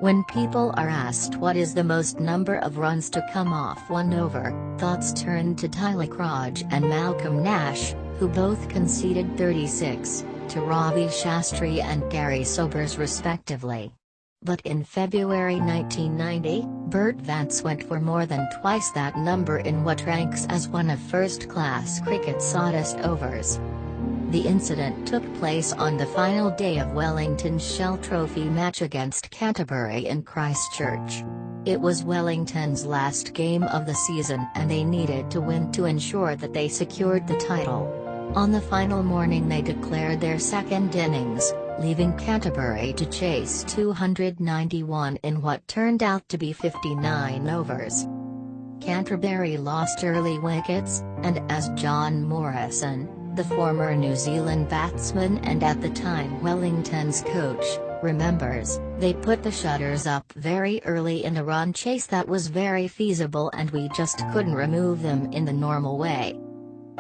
When people are asked what is the most number of runs to come off one over, thoughts turn to Tilak and Malcolm Nash, who both conceded 36, to Ravi Shastri and Garry respectively. But in February 1990, Bert Vance went for more than twice that number in what ranks as one of first-class cricket's oddest overs. The incident took place on the final day of Wellington's Shell Trophy match against Canterbury in Christchurch. It was Wellington's last game of the season and they needed to win to ensure that they secured the title. On the final morning they declared their second innings, leaving Canterbury to chase 291 in what turned out to be 59 overs. Canterbury lost early wickets, and as John Morrison, the former New Zealand batsman and at the time Wellington's coach, remembers, they put the shutters up very early in a run chase that was very feasible and we just couldn't remove them in the normal way.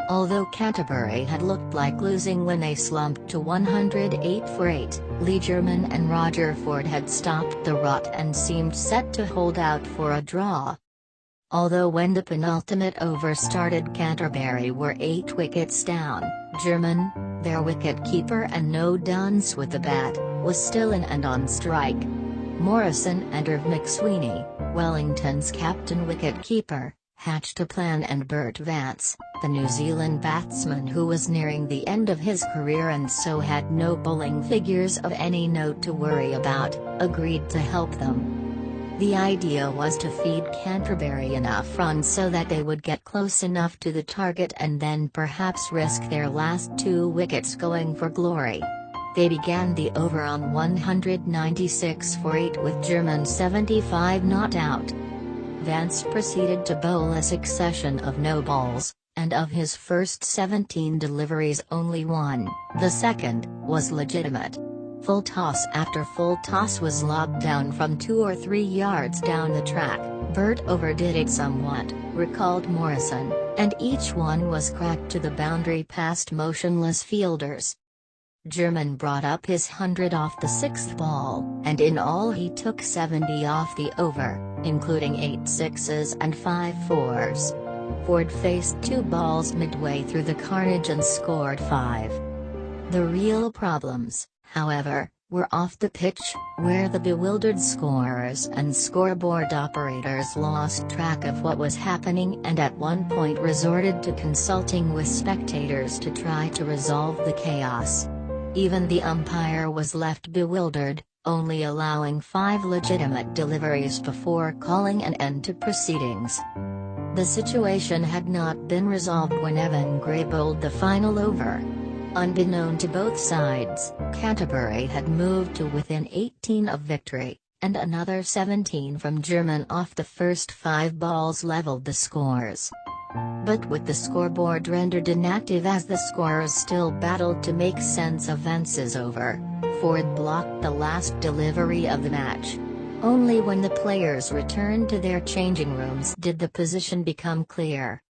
Although Canterbury had looked like losing when they slumped to 108 for 8, Lee German and Roger Ford had stopped the rot and seemed set to hold out for a draw. Although when the penultimate over started Canterbury were 8 wickets down, German, their wicket-keeper and no dunce with the bat, was still in and on strike. Morrison and Irv McSweeney, Wellington's captain wicket-keeper, hatched a plan and Bert Vance, the New Zealand batsman who was nearing the end of his career and so had no bowling figures of any note to worry about, agreed to help them. The idea was to feed Canterbury enough runs so that they would get close enough to the target and then perhaps risk their last 2 wickets going for glory. They began the over on 196 for 8 with German 75 not out. Vance proceeded to bowl a succession of no balls, and of his first 17 deliveries only one, the second, was legitimate. Full toss after full toss was lobbed down from 2 or 3 yards down the track. Bert overdid it somewhat, recalled Morrison, and each one was cracked to the boundary past motionless fielders. German brought up his 100 off the 6th ball, and in all he took 70 off the over, including 8 sixes and 5 fours. Ford faced 2 balls midway through the carnage and scored 5. The real problems, however, were off the pitch, where the bewildered scorers and scoreboard operators lost track of what was happening and at one point resorted to consulting with spectators to try to resolve the chaos. Even the umpire was left bewildered, only allowing 5 legitimate deliveries before calling an end to proceedings. The situation had not been resolved when Evan Gray bowled the final over. Unbeknown to both sides, Canterbury had moved to within 18 of victory, and another 17 from German off the first 5 balls leveled the scores. But with the scoreboard rendered inactive as the scorers still battled to make sense of Vance's over, Ford blocked the last delivery of the match. Only when the players returned to their changing rooms did the position become clear.